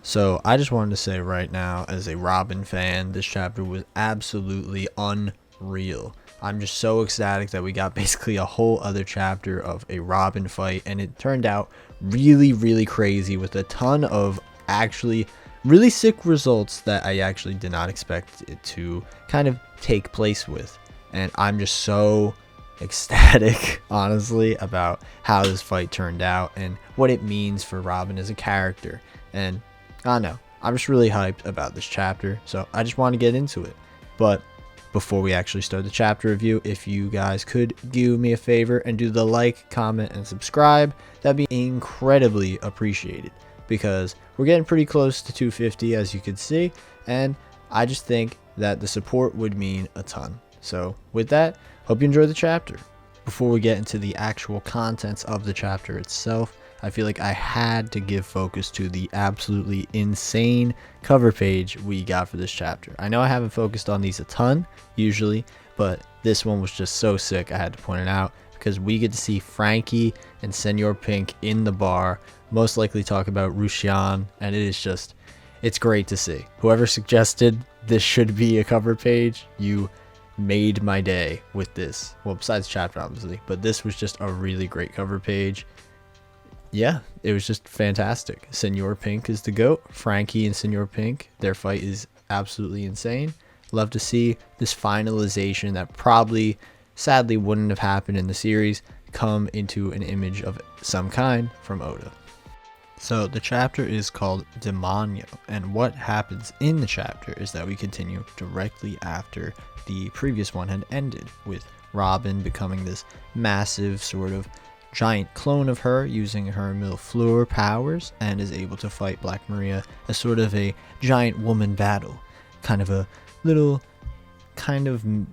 So I just wanted to say right now, as a Robin fan, this chapter was absolutely unreal. I'm just so ecstatic that we got basically a whole other chapter of a Robin fight, and it turned out really, really crazy with a ton of actually really sick results that I actually did not expect it to kind of take place with. And I'm just so ecstatic, honestly, about how this fight turned out and what it means for Robin as a character. And I don't know, I'm just really hyped about this chapter, so I just want to get into it. But before we actually start the chapter review, if you guys could do me a favor and do the like, comment, and subscribe, that'd be incredibly appreciated, because we're getting pretty close to 250, as you can see, and I just think that the support would mean a ton. So with that, hope you enjoy the chapter. Before we get into the actual contents of the chapter itself, I feel like I had to give focus to the absolutely insane cover page we got for this chapter. I know I haven't focused on these a ton usually, but this one was just so sick I had to point it out, because we get to see Frankie and Senor Pink in the bar, most likely talk about Rushian, and it is just, it's great to see. Whoever suggested this should be a cover page, you made my day with this. Well, besides chapter obviously, but this was just a really great cover page. Yeah, it was just fantastic. Senor Pink is the GOAT. Frankie and Senor Pink, their fight is absolutely insane. Love to see this finalization that probably, sadly, wouldn't have happened in the series come into an image of some kind from Oda. So the chapter is called Demonio, and what happens in the chapter is that we continue directly after the previous one had ended, with Robin becoming this massive sort of giant clone of her using her Millefleur powers, and is able to fight Black Maria as sort of a giant woman battle. Kind of a little, I don't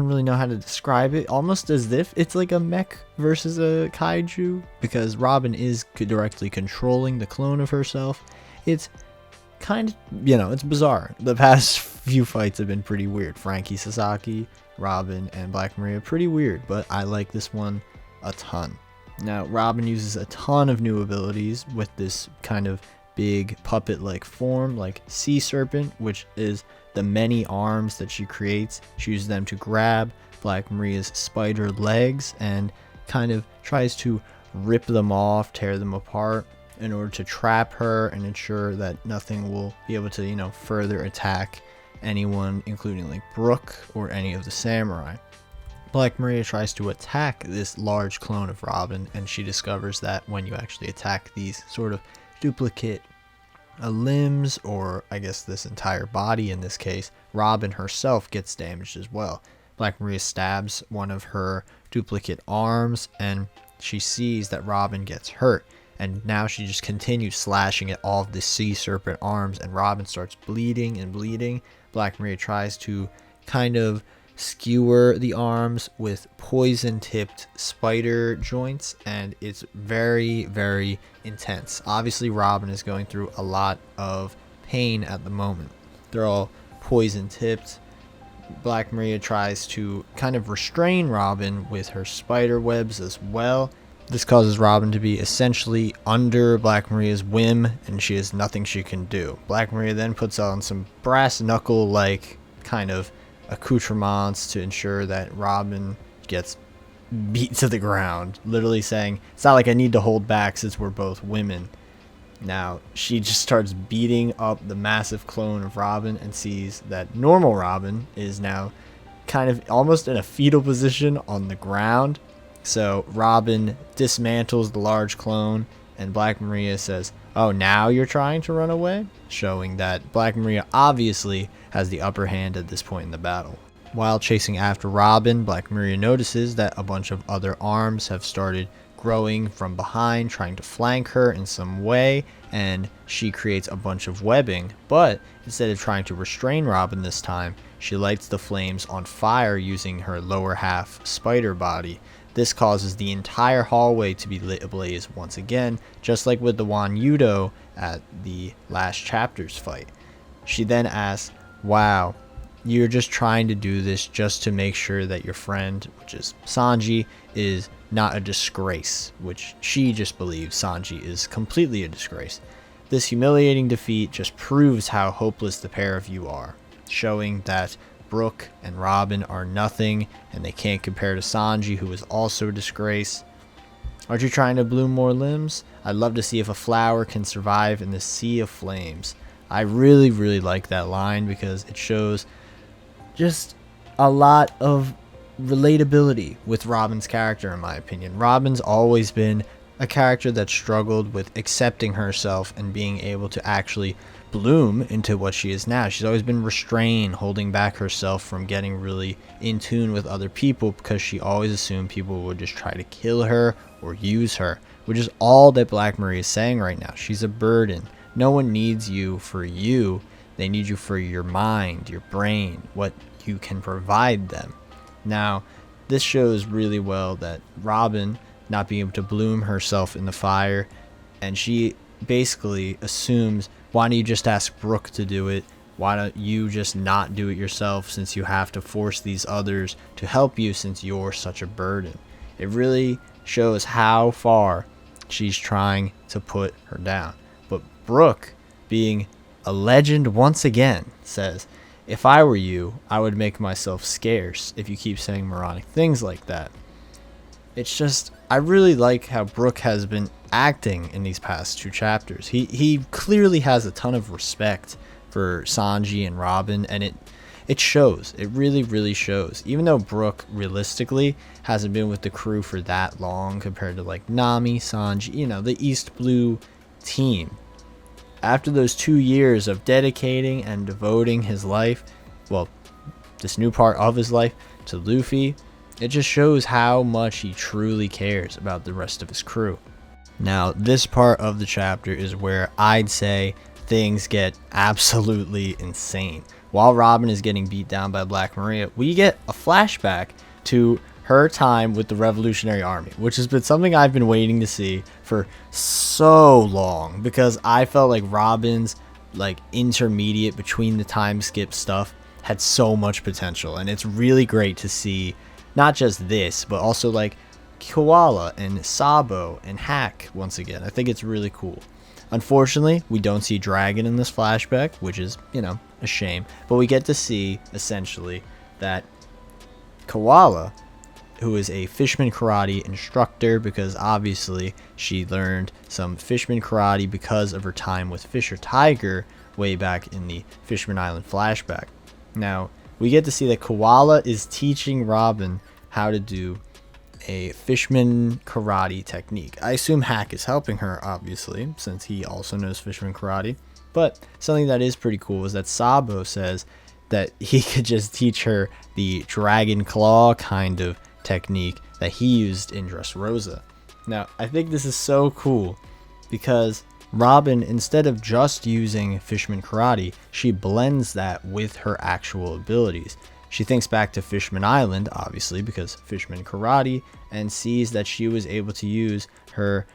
really know how to describe it, almost as if it's like a mech versus a kaiju, because Robin is directly controlling the clone of herself. It's kind of, it's bizarre. The past few fights have been pretty weird. Frankie, Sasaki, Robin, and Black Maria, pretty weird, but I like this one a ton. Now, Robin uses a ton of new abilities with this kind of big puppet-like form, like Sea Serpent, which is the many arms that she creates. She uses them to grab Black Maria's spider legs and kind of tries to rip them off, tear them apart, in order to trap her and ensure that nothing will be able to, further attack anyone, including like Brook or any of the samurai. Black Maria tries to attack this large clone of Robin, and she discovers that when you actually attack these sort of duplicate limbs, or I guess this entire body in this case, Robin herself gets damaged as well. Black Maria stabs one of her duplicate arms, and she sees that Robin gets hurt, and now she just continues slashing at all of the Sea Serpent arms, and Robin starts bleeding and bleeding. Black Maria tries to kind of skewer the arms with poison tipped spider joints, and it's very, very intense. Obviously Robin is going through a lot of pain at the moment. They're all poison tipped. Black Maria tries to kind of restrain Robin with her spider webs as well. This causes Robin to be essentially under Black Maria's whim, and she has nothing she can do. Black Maria then puts on some brass knuckle like kind of accoutrements to ensure that Robin gets beat to the ground, literally saying, it's not like I need to hold back since we're both women. Now she just starts beating up the massive clone of Robin and sees that normal Robin is now kind of almost in a fetal position on the ground. So Robin dismantles the large clone, and Black Maria says, oh, now you're trying to run away? Showing that Black Maria obviously has the upper hand at this point in the battle. While chasing after Robin, Black Maria notices that a bunch of other arms have started growing from behind, trying to flank her in some way, and she creates a bunch of webbing, but instead of trying to restrain Robin this time, she lights the flames on fire using her lower half spider body. This causes the entire hallway to be lit ablaze once again, just like with the Wan Yudo at the last chapter's fight. She then asks, wow, you're just trying to do this just to make sure that your friend, which is Sanji, is not a disgrace, which she just believes Sanji is completely a disgrace. This humiliating defeat just proves how hopeless the pair of you are, showing that Brook and Robin are nothing and they can't compare to Sanji, who is also a disgrace. Aren't you trying to bloom more limbs? I'd love to see if a flower can survive in the sea of flames. I really, really like that line because it shows just a lot of relatability with Robin's character, in my opinion. Robin's always been a character that struggled with accepting herself and being able to actually bloom into what she is now. She's always been restrained, holding back herself from getting really in tune with other people because she always assumed people would just try to kill her or use her, which is all that Black Maria is saying right now. She's a burden. No one needs you for you. They need you for your mind, your brain, what you can provide them. Now, this shows really well that Robin not being able to bloom herself in the fire, and she basically assumes, why don't you just ask Brook to do it? Why don't you just not do it yourself, since you have to force these others to help you since you're such a burden? It really shows how far she's trying to put her down. But Brook, being a legend once again, says, if I were you, I would make myself scarce if you keep saying moronic things like that. It's just, I really like how Brook has been acting in these past 2 chapters. He clearly has a ton of respect for Sanji and Robin, and it shows. It really, really shows. Even though Brook realistically hasn't been with the crew for that long compared to like Nami, Sanji, you know, the East Blue team. After those 2 years of dedicating and devoting his life, well, this new part of his life, to Luffy, it just shows how much he truly cares about the rest of his crew. Now, this part of the chapter is where I'd say things get absolutely insane. While Robin is getting beat down by Black Maria, we get a flashback to her time with the Revolutionary Army, which has been something I've been waiting to see for so long, because I felt like Robin's like intermediate between the time skip stuff had so much potential, and it's really great to see not just this, but also like Koala and Sabo and Hack once again. I think it's really cool. Unfortunately, we don't see Dragon in this flashback, which is, you know, a shame, but we get to see essentially that Koala, who is a Fishman Karate instructor, because obviously she learned some Fishman Karate because of her time with Fisher Tiger way back in the Fishman Island flashback. Now, we get to see that Koala is teaching Robin how to do a Fishman Karate technique. I assume Hack is helping her, obviously, since he also knows Fishman Karate. But something that is pretty cool is that Sabo says that he could just teach her the Dragon Claw kind of technique that he used in Dressrosa. Now, I think this is so cool because Robin, instead of just using Fishman Karate, she blends that with her actual abilities. She thinks back to Fishman Island, obviously, because Fishman Karate, and sees that she was able to use her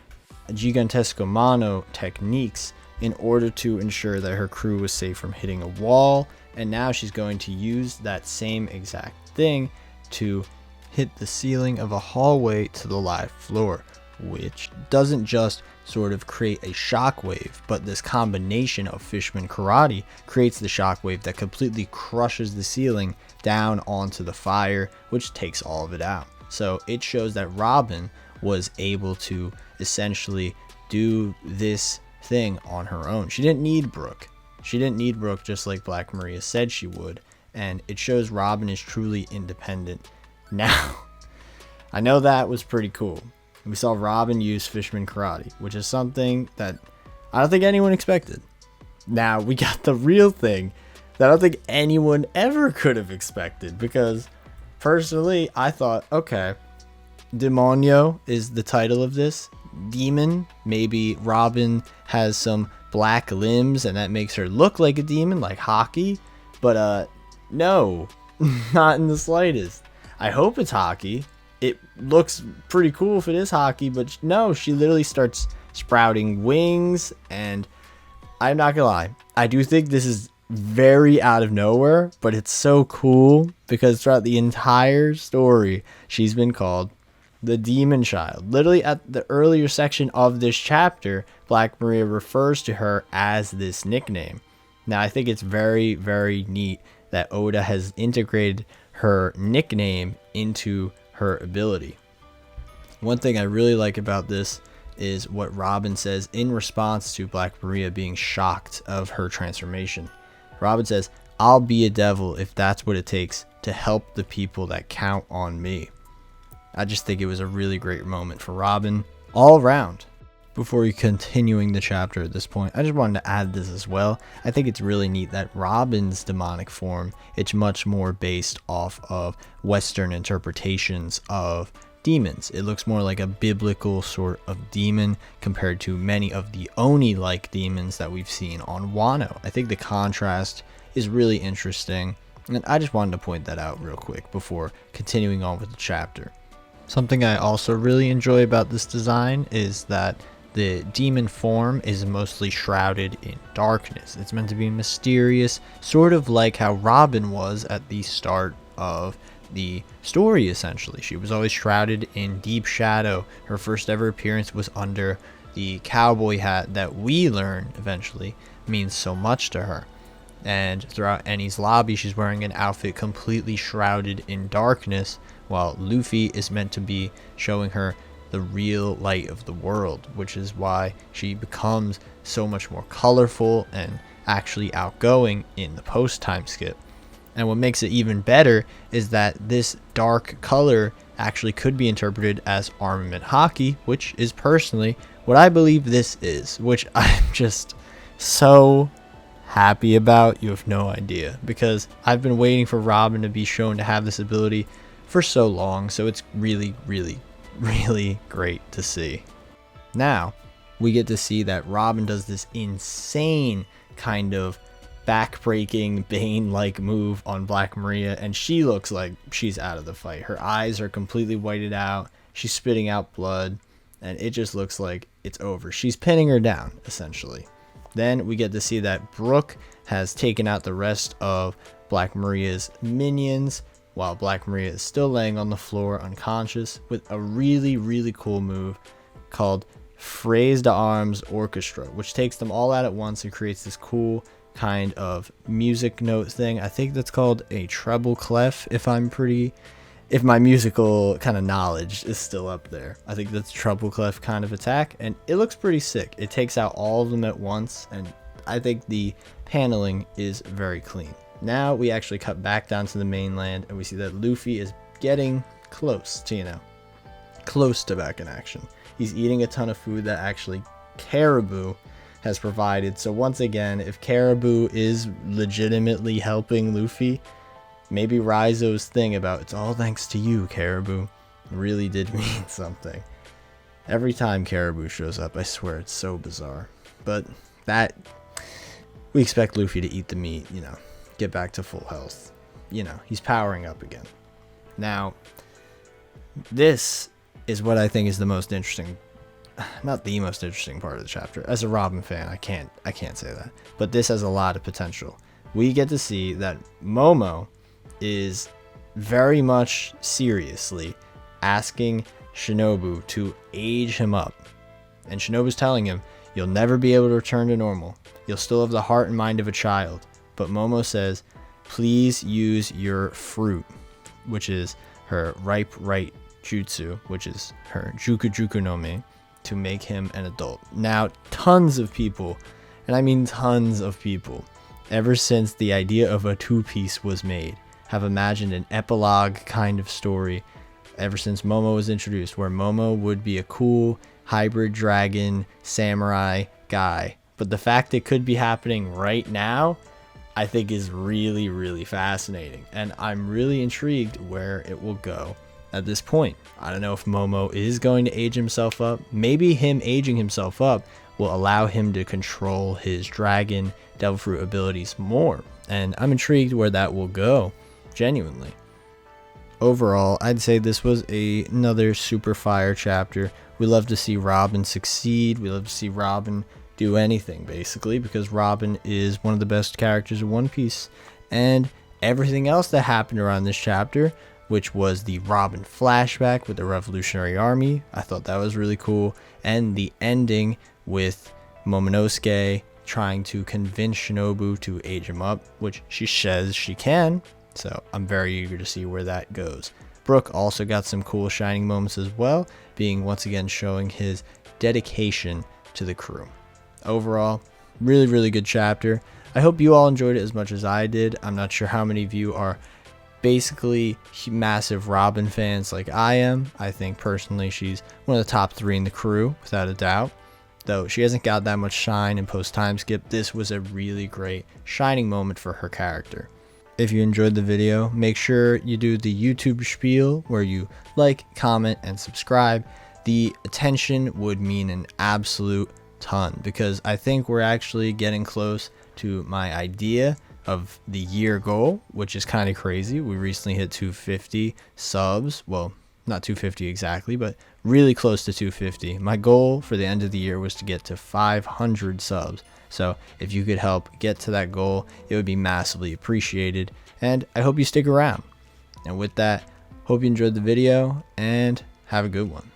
Gigantesco Mano techniques in order to ensure that her crew was safe from hitting a wall, and now she's going to use that same exact thing to hit the ceiling of a hallway to the live floor, which doesn't just sort of create a shockwave, but this combination of Fishman Karate creates the shockwave that completely crushes the ceiling down onto the fire, which takes all of it out. So it shows that Robin was able to essentially do this thing on her own. She didn't need Brook. She didn't need Brook, just like Black Maria said she would, and it shows Robin is truly independent. Now, I know that was pretty cool. We saw Robin use Fishman Karate, which is something that I don't think anyone expected. Now, we got the real thing that I don't think anyone ever could have expected, because personally, I thought, okay, Demonio is the title of this. Demon, maybe Robin has some black limbs and that makes her look like a demon, like Hockey, but no, not in the slightest. I hope it's Hockey. It looks pretty cool if it is Hockey, but no, she literally starts sprouting wings, and I'm not gonna lie, I do think this is very out of nowhere, but it's so cool because throughout the entire story, she's been called the demon child. Literally at the earlier section of this chapter, Black Maria refers to her as this nickname. Now, I think it's very, very neat that Oda has integrated her nickname into her ability. One thing I really like about this is what Robin says in response to Black Maria being shocked of her transformation. Robin says, "I'll be a devil if that's what it takes to help the people that count on me." I just think it was a really great moment for Robin all around. Before we continuing the chapter at this point, I just wanted to add this as well. I think it's really neat that Robin's demonic form, it's much more based off of Western interpretations of demons. It looks more like a biblical sort of demon compared to many of the Oni-like demons that we've seen on Wano. I think the contrast is really interesting, and I just wanted to point that out real quick before continuing on with the chapter. Something I also really enjoy about this design is that the demon form is mostly shrouded in darkness. It's meant to be mysterious, sort of like how Robin was at the start of the story, essentially. She was always shrouded in deep shadow. Her first ever appearance was under the cowboy hat that we learn eventually means so much to her. And throughout Eni's lobby, she's wearing an outfit completely shrouded in darkness, while Luffy is meant to be showing her the real light of the world, which is why she becomes so much more colorful and actually outgoing in the post time skip. And what makes it even better is that this dark color actually could be interpreted as armament hockey, which is personally what I believe this is, which I'm just so happy about. You have no idea, because I've been waiting for Robin to be shown to have this ability for so long, so it's really, really, really great to see. Now, we get to see that Robin does this insane kind of back-breaking Bane-like move on Black Maria, and she looks like she's out of the fight. Her eyes are completely whited out, she's spitting out blood, and it just looks like it's over. She's pinning her down, essentially. Then we get to see that Brook has taken out the rest of Black Maria's minions, while Black Maria is still laying on the floor unconscious, with a really, really cool move called Phrase d'Armes Orchestra, which takes them all out at once and creates this cool kind of music note thing. I think that's called a treble clef, if my musical kind of knowledge is still up there. I think that's treble clef kind of attack, and it looks pretty sick. It takes out all of them at once, and I think the paneling is very clean. Now we actually cut back down to the mainland, and we see that Luffy is getting close to, close to back in action. He's eating a ton of food that actually Caribou has provided. So once again, if Caribou is legitimately helping Luffy, maybe Rizo's thing about "it's all thanks to you, Caribou" really did mean something. Every time Caribou shows up, I swear it's so bizarre. But that, we expect Luffy to eat the meat, get back to full health. He's powering up again. Now, this is what I think is the most interesting, not the most interesting part of the chapter. As a Robin fan, I can't say that, but this has a lot of potential. We get to see that Momo is very much seriously asking Shinobu to age him up, and Shinobu's telling him, "You'll never be able to return to normal. You'll still have the heart and mind of a child." But Momo says, "Please use your fruit," which is her ripe right jutsu, which is her Juku Juku no Mi, to make him an adult. Now, tons of people, and I mean tons of people, ever since the idea of a two-piece was made, have imagined an epilogue kind of story ever since Momo was introduced, where Momo would be a cool hybrid dragon samurai guy. But the fact it could be happening right now, I think, is really, really fascinating, and I'm really intrigued where it will go at this point. I don't know if Momo is going to age himself up. Maybe him aging himself up will allow him to control his dragon devil fruit abilities more, and I'm intrigued where that will go, genuinely. Overall, I'd say this was another super fire chapter. We love to see Robin succeed. We love to see Robin do anything, basically, because Robin is one of the best characters in One Piece, and everything else that happened around this chapter which was the Robin flashback with the Revolutionary Army. I thought that was really cool. And the ending with Momonosuke trying to convince Shinobu to age him up, which she says she can. So I'm very eager to see where that goes. Brook also got some cool shining moments as well, being once again showing his dedication to the crew. Overall, really good chapter. I hope you all enjoyed it as much as I did. I'm not sure how many of you are basically massive Robin fans like I am. I think personally she's one of the top 3 in the crew, without a doubt. Though she hasn't got that much shine in post time skip, this was a really great shining moment for her character. If you enjoyed the video, make sure you do the YouTube spiel where you like, comment, and subscribe. The attention would mean an absolute ton, because I think we're actually getting close to my idea of the year goal, which is kind of crazy. We recently hit 250 subs. Well, not 250 exactly, but really close to 250. My goal for the end of the year was to get to 500 subs. So if you could help get to that goal, it would be massively appreciated. And I hope you stick around. And with that, hope you enjoyed the video and have a good one.